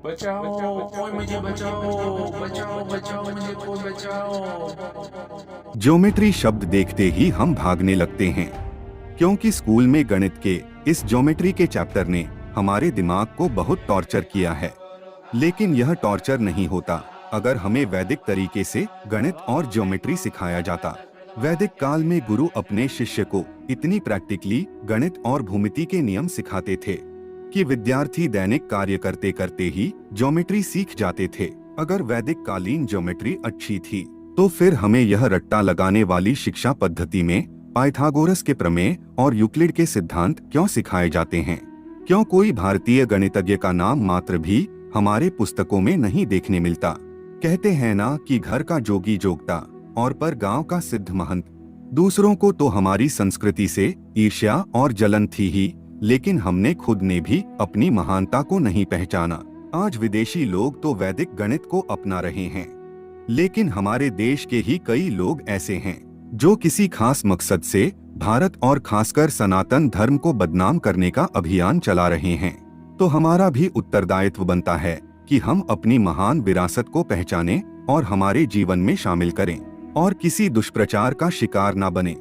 बचाओ, कोई मुझे बचाओ, बचाओ, बचाओ, मुझे कोई बचाओ। ज्योमेट्री शब्द देखते ही हम भागने लगते हैं, क्योंकि स्कूल में गणित के इस ज्योमेट्री के चैप्टर ने हमारे दिमाग को बहुत टॉर्चर किया है। लेकिन यह टॉर्चर नहीं होता अगर हमें वैदिक तरीके से गणित और ज्योमेट्री सिखाया जाता। वैदिक काल में गुरु अपने शिष्य को इतनी प्रैक्टिकली गणित और भूमिति के नियम सिखाते थे कि विद्यार्थी दैनिक कार्य करते करते ही ज्योमेट्री सीख जाते थे। अगर वैदिक कालीन ज्योमेट्री अच्छी थी तो फिर हमें यह रट्टा लगाने वाली शिक्षा पद्धति में पाइथागोरस के प्रमेय और यूक्लिड के सिद्धांत क्यों सिखाए जाते हैं? क्यों कोई भारतीय गणितज्ञ का नाम मात्र भी हमारे पुस्तकों में नहीं देखने मिलता? कहते हैं ना कि घर का जोगी जोगता और पर गांव का सिद्ध महंत। दूसरों को तो हमारी संस्कृति से ईर्ष्या और जलन थी ही, लेकिन हमने खुद ने भी अपनी महानता को नहीं पहचाना। आज विदेशी लोग तो वैदिक गणित को अपना रहे हैं, लेकिन हमारे देश के ही कई लोग ऐसे हैं जो किसी खास मकसद से भारत और खासकर सनातन धर्म को बदनाम करने का अभियान चला रहे हैं। तो हमारा भी उत्तरदायित्व बनता है कि हम अपनी महान विरासत को पहचानें और हमारे जीवन में शामिल करें और किसी दुष्प्रचार का शिकार न बने।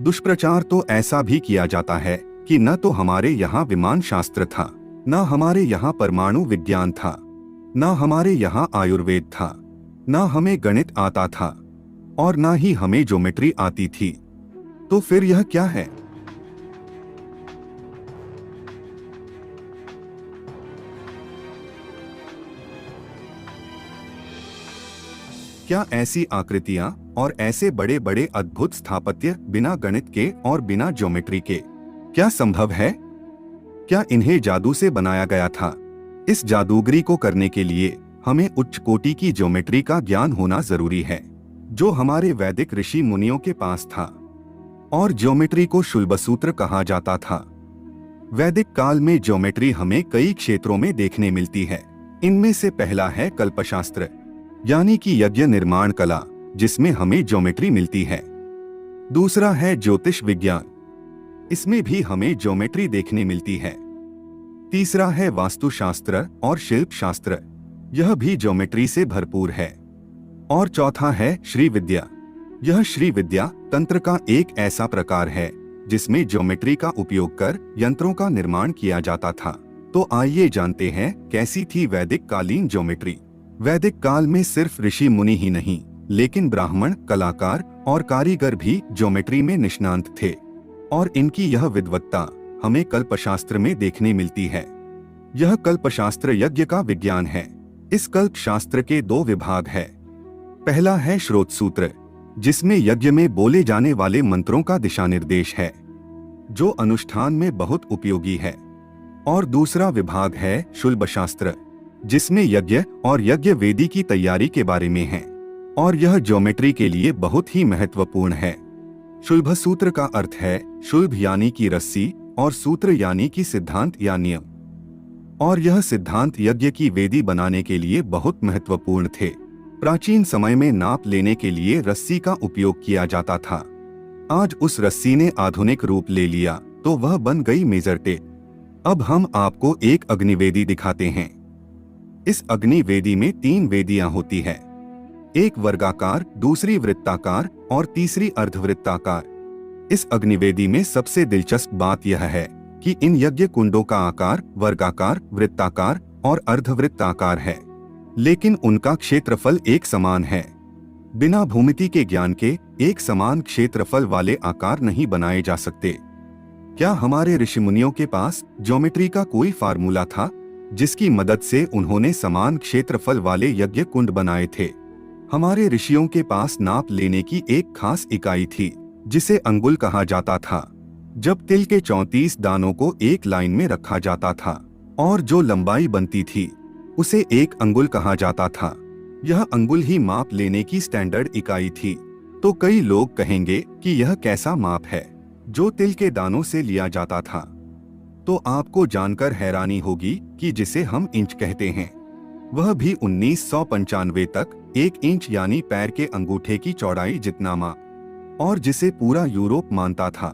दुष्प्रचार तो ऐसा भी किया जाता है कि न तो हमारे यहाँ विमान शास्त्र था, न हमारे यहाँ परमाणु विज्ञान था, न हमारे यहाँ आयुर्वेद था, न हमें गणित आता था और न ही हमें ज्योमेट्री आती थी। तो फिर यह क्या है? क्या ऐसी आकृतियां और ऐसे बड़े बड़े अद्भुत स्थापत्य बिना गणित के और बिना ज्योमेट्री के क्या संभव है? क्या इन्हें जादू से बनाया गया था? इस जादूगरी को करने के लिए हमें उच्च कोटि की ज्योमेट्री का ज्ञान होना जरूरी है, जो हमारे वैदिक ऋषि मुनियों के पास था। और ज्योमेट्री को शुल्बसूत्र कहा जाता था। वैदिक काल में ज्योमेट्री हमें कई क्षेत्रों में देखने मिलती है। इनमें से पहला है कल्पशास्त्र, यानी कि यज्ञ निर्माण कला, जिसमें हमें ज्योमेट्री मिलती है। दूसरा है ज्योतिष विज्ञान, इसमें भी हमें ज्योमेट्री देखने मिलती है। तीसरा है वास्तुशास्त्र और शिल्प शास्त्र, यह भी ज्योमेट्री से भरपूर है। और चौथा है श्री विद्या। यह श्री विद्या तंत्र का एक ऐसा प्रकार है जिसमें ज्योमेट्री का उपयोग कर यंत्रों का निर्माण किया जाता था। तो आइए जानते हैं कैसी थी वैदिक कालीन ज्योमेट्री। वैदिक काल में सिर्फ ऋषि मुनि ही नहीं, लेकिन ब्राह्मण, कलाकार और कारीगर भी ज्योमेट्री में निष्णांत थे। और इनकी यह विद्वत्ता हमें कल्पशास्त्र में देखने मिलती है। यह कल्पशास्त्र यज्ञ का विज्ञान है। इस कल्पशास्त्र के दो विभाग है। पहला है श्रोत सूत्र, जिसमें यज्ञ में बोले जाने वाले मंत्रों का दिशा निर्देश है, जो अनुष्ठान में बहुत उपयोगी है। और दूसरा विभाग है शुल्ब शास्त्र, जिसमें यज्ञ और यज्ञ वेदी की तैयारी के बारे में है, और यह ज्योमेट्री के लिए बहुत ही महत्वपूर्ण है। शुल्ब सूत्र का अर्थ है शुल्ब यानी कि रस्सी और सूत्र यानी कि सिद्धांत या नियम। और यह सिद्धांत यज्ञ की वेदी बनाने के लिए बहुत महत्वपूर्ण थे। प्राचीन समय में नाप लेने के लिए रस्सी का उपयोग किया जाता था। आज उस रस्सी ने आधुनिक रूप ले लिया तो वह बन गई मेजर टेप। अब हम आपको एक अग्निवेदी दिखाते हैं। इस अग्निवेदी में 3 वेदियां होती है, एक वर्गाकार, दूसरी वृत्ताकार और तीसरी अर्धवृत्ताकार। इस अग्निवेदी में सबसे दिलचस्प बात यह है कि इन यज्ञ कुंडों का आकार वर्गाकार, वृत्ताकार और अर्धवृत्ताकार है, लेकिन उनका क्षेत्रफल एक समान है। बिना भूमिति के ज्ञान के एक समान क्षेत्रफल वाले आकार नहीं बनाए जा सकते। क्या हमारे ऋषि मुनियों के पास ज्योमेट्री का कोई फार्मूला था जिसकी मदद से उन्होंने समान क्षेत्रफल वाले यज्ञ कुंड बनाए थे? हमारे ऋषियों के पास नाप लेने की एक खास इकाई थी, जिसे अंगुल कहा जाता था। जब तिल के 34 दानों को एक लाइन में रखा जाता था और जो लंबाई बनती थी उसे एक अंगुल कहा जाता था। यह अंगुल ही माप लेने की स्टैंडर्ड इकाई थी। तो कई लोग कहेंगे कि यह कैसा माप है जो तिल के दानों से लिया जाता था। तो आपको जानकर हैरानी होगी कि जिसे हम इंच कहते हैं, वह भी 1995 तक 1 इंच यानी पैर के अंगूठे की चौड़ाई जितना माप, और जिसे पूरा यूरोप मानता था,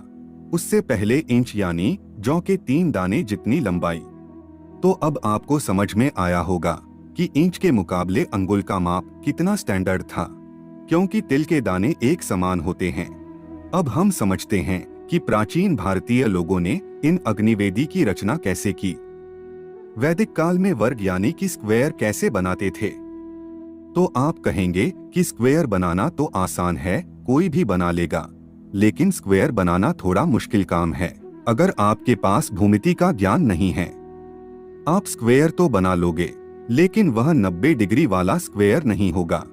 उससे पहले इंच यानी जौ के 3 दाने जितनी लंबाई। तो अब आपको समझ में आया होगा कि इंच के मुकाबले अंगुल का माप कितना स्टैंडर्ड था, क्योंकि तिल के दाने एक समान होते हैं। अब हम समझते हैं कि प्राचीन भारतीय लोगों ने इन अग्निवेदी की रचना कैसे की। वैदिक काल में वर्ग यानी कि स्क्वायर कैसे बनाते थे? तो आप कहेंगे कि स्क्वायर बनाना तो आसान है, कोई भी बना लेगा, लेकिन स्क्वायर बनाना थोड़ा मुश्किल काम है अगर आपके पास भूमिति का ज्ञान नहीं है। आप स्क्वायर तो बना लोगे, लेकिन वह 90 डिग्री वाला स्क्वायर नहीं होगा,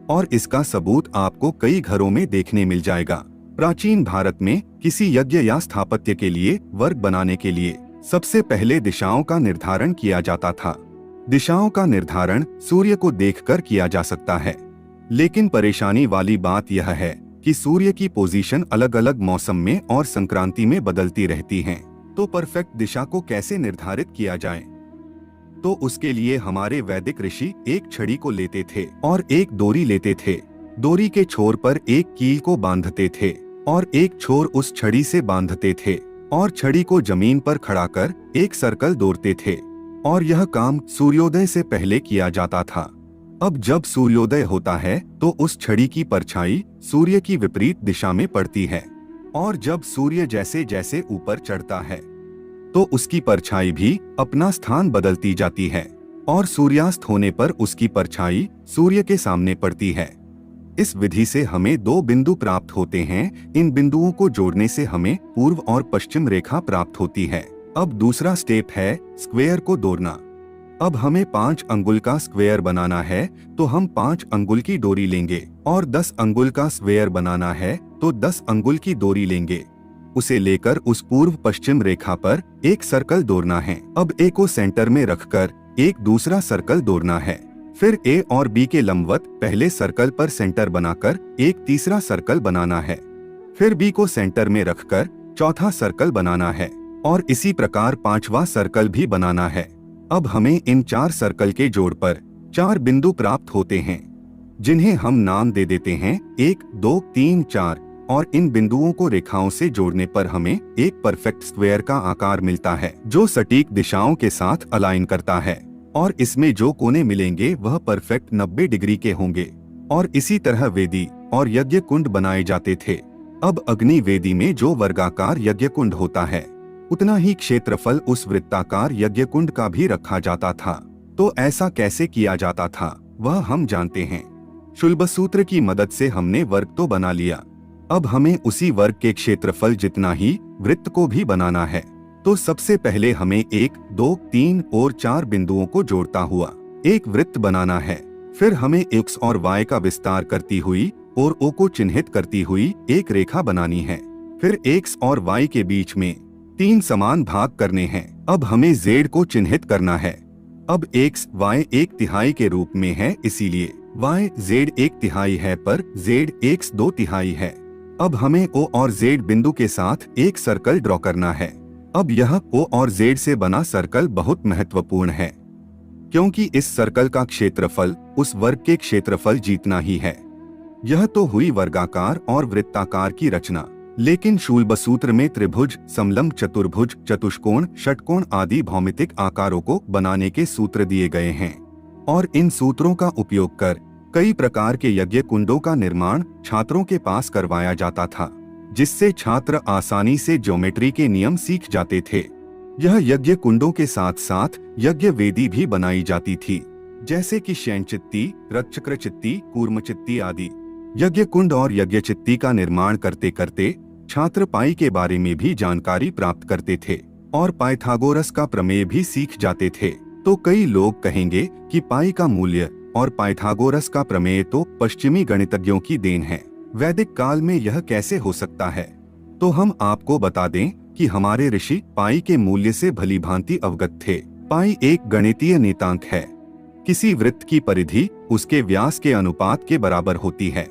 और इसका सबूत आपको कई घरों में देखने मिल जाएगा। प्राचीन भारत में किसी यज्ञ या स्थापत्य के लिए वर्ग बनाने के लिए सबसे पहले दिशाओं का निर्धारण किया जाता था। दिशाओं का निर्धारण सूर्य को देखकर किया जा सकता है, लेकिन परेशानी वाली बात यह है कि सूर्य की पोजीशन अलग अलग मौसम में और संक्रांति में बदलती रहती है। तो परफेक्ट दिशा को कैसे निर्धारित किया जाए? तो उसके लिए हमारे वैदिक ऋषि एक छड़ी को लेते थे और एक डोरी लेते थे। डोरी के छोर पर एक कील को बांधते थे और एक छोर उस छड़ी से बांधते थे और छड़ी को जमीन पर खड़ा कर एक सर्कल दौड़ते थे, और यह काम सूर्योदय से पहले किया जाता था। अब जब सूर्योदय होता है तो उस छड़ी की परछाई सूर्य की विपरीत दिशा में पड़ती है, और जब सूर्य जैसे जैसे ऊपर चढ़ता है तो उसकी परछाई भी अपना स्थान बदलती जाती है, और सूर्यास्त होने पर उसकी परछाई सूर्य के सामने पड़ती है। इस विधि से हमें दो बिंदु प्राप्त होते हैं। इन बिंदुओं को जोड़ने से हमें पूर्व और पश्चिम रेखा प्राप्त होती है। अब दूसरा स्टेप है स्क्वायर को दौड़ना। अब हमें 5 अंगुल का स्क्वायर बनाना है तो हम 5 अंगुल की डोरी लेंगे, और 10 अंगुल का स्क्वायर बनाना है तो 10 अंगुल की डोरी लेंगे। उसे लेकर उस पूर्व पश्चिम रेखा पर एक सर्कल दौड़ना है। अब ए को सेंटर में रखकर एक दूसरा सर्कल दौड़ना है। फिर ए और बी के लंबवत पहले सर्कल पर सेंटर बनाकर एक तीसरा सर्कल बनाना है। फिर बी को सेंटर में रखकर चौथा सर्कल बनाना है, और इसी प्रकार 5वां सर्कल भी बनाना है। अब हमें इन 4 सर्कल के जोड़ पर 4 बिंदु प्राप्त होते हैं, जिन्हें हम नाम दे देते हैं 1, 2, 3, 4, और इन बिंदुओं को रेखाओं से जोड़ने पर हमें एक परफेक्ट स्क्वायर का आकार मिलता है, जो सटीक दिशाओं के साथ अलाइन करता है, और इसमें जो कोने मिलेंगे वह परफेक्ट 90 डिग्री के होंगे। और इसी तरह वेदी और यज्ञ कुंड बनाए जाते थे। अब अग्नि वेदी में जो वर्गाकार यज्ञ कुंड होता है, उतना ही क्षेत्रफल उस वृत्ताकार यज्ञ कुंड का भी रखा जाता था। तो ऐसा कैसे किया जाता था वह हम जानते हैं। शुल्बसूत्र की मदद से हमने वर्ग तो बना लिया, अब हमें उसी वर्ग के क्षेत्रफल जितना ही वृत्त को भी बनाना है। तो सबसे पहले हमें 1, 2, 3 और 4 बिंदुओं को जोड़ता हुआ एक वृत्त बनाना है। फिर हमें x और y का विस्तार करती हुई और o को चिन्हित करती हुई एक रेखा बनानी है। फिर x और y के बीच में 3 समान भाग करने हैं। अब हमें z को चिन्हित करना है। अब x y 1/3 के रूप में है, इसीलिए y z 1/3 है पर z x 2/3 है। अब हमें o और z बिंदु के साथ एक सर्कल ड्रॉ करना है। अब यह o और z से बना सर्कल बहुत महत्वपूर्ण है, क्योंकि इस सर्कल का क्षेत्रफल उस वर्ग के क्षेत्रफल जितना ही है। यह तो हुई वर्गाकार और वृत्ताकार की रचना, लेकिन शूलबसूत्र में त्रिभुज, समलंब, चतुर्भुज, चतुष्कोण, षटकोण आदि भौमितिक आकारों को बनाने के सूत्र दिए गए हैं, और इन सूत्रों का उपयोग कर कई प्रकार के यज्ञ कुंडों का निर्माण छात्रों के पास करवाया जाता था, जिससे छात्र आसानी से ज्योमेट्री के नियम सीख जाते थे। यह यज्ञ कुंडों के साथ साथ यज्ञ वेदी भी बनाई जाती थी, जैसे कि शयनचित्ती, रथचक्रचित्ती, कूर्मचित्ती आदि। यज्ञ कुंड और यज्ञ चित्ती का निर्माण करते करते छात्र पाई के बारे में भी जानकारी प्राप्त करते थे और पाइथागोरस का प्रमेय भी सीख जाते थे। तो कई लोग कहेंगे कि पाई का मूल्य और पाइथागोरस का प्रमेय तो पश्चिमी गणितज्ञों की देन है, वैदिक काल में यह कैसे हो सकता है? तो हम आपको बता दें कि हमारे ऋषि पाई के मूल्य से भलीभांति अवगत थे। पाई एक गणितीय नियतांक है। किसी वृत्त की परिधि उसके व्यास के अनुपात के बराबर होती है,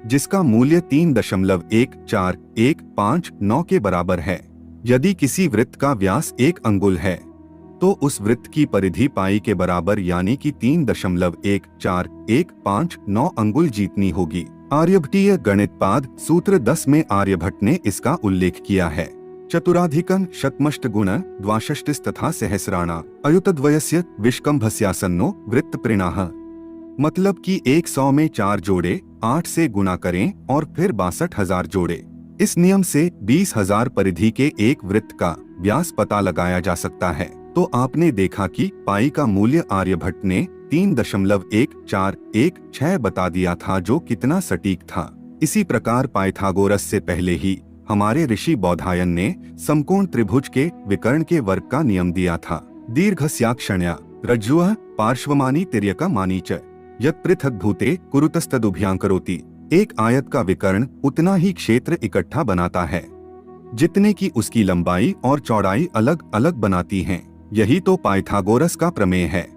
जिसका मूल्य 3.1419 के बराबर है। यदि किसी वृत्त का व्यास 1 अंगुल है तो उस वृत्त की परिधि पाई के बराबर यानी कि 3.14159 अंगुल जितनी होगी। आर्यभट्टीय गणितपाद सूत्र 10 में आर्यभट्ट ने इसका उल्लेख किया है। चतुराधिकं शतमष्टगुण द्वाषष्टिस्तथा सहस्राणा अयुतद्वयस्य विष्कंभस्यासन्नो वृत्तप्रिणाः। मतलब कि 100 में 4 जोड़े 8 से गुणा करें और फिर 62,000 जोड़े। इस नियम से 20,000 परिधि के एक वृत्त का व्यास पता लगाया जा सकता है। तो आपने देखा कि पाई का मूल्य आर्यभट्ट ने 3.1416 बता दिया था, जो कितना सटीक था। इसी प्रकार पाइथागोरस से पहले ही हमारे ऋषि बौधायन ने समकोण त्रिभुज के विकर्ण के वर्ग का नियम दिया था। दीर्घस्याक्षण्या रज्जुः पार्श्वमानी तिर्यकमानी च यत् पृथक् भूते कुरुतस्तदुभयां करोति। एक आयत का विकर्ण उतना ही क्षेत्र इकट्ठा बनाता है जितने की उसकी लंबाई और चौड़ाई अलग अलग बनाती हैं। यही तो पाइथागोरस का प्रमेय है।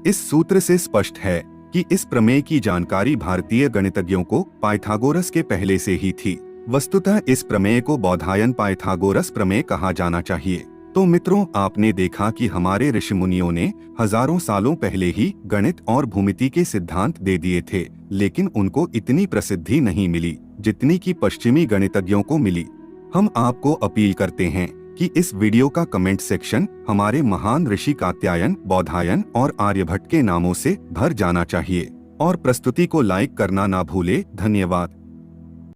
इस सूत्र से स्पष्ट है कि इस प्रमेय की जानकारी भारतीय गणितज्ञों को पाइथागोरस के पहले से ही थी। वस्तुतः इस प्रमेय को बौधायन पाइथागोरस प्रमेय कहा जाना चाहिए। तो मित्रों, आपने देखा कि हमारे ऋषि मुनियों ने हजारों सालों पहले ही गणित और भूमिति के सिद्धांत दे दिए थे, लेकिन उनको इतनी प्रसिद्धि नहीं मिली जितनी कि पश्चिमी गणितज्ञों को मिली। हम आपको अपील करते हैं कि इस वीडियो का कमेंट सेक्शन हमारे महान ऋषि कात्यायन, बौधायन और आर्यभट्ट के नामों से भर जाना चाहिए और प्रस्तुति को लाइक करना ना भूले। धन्यवाद।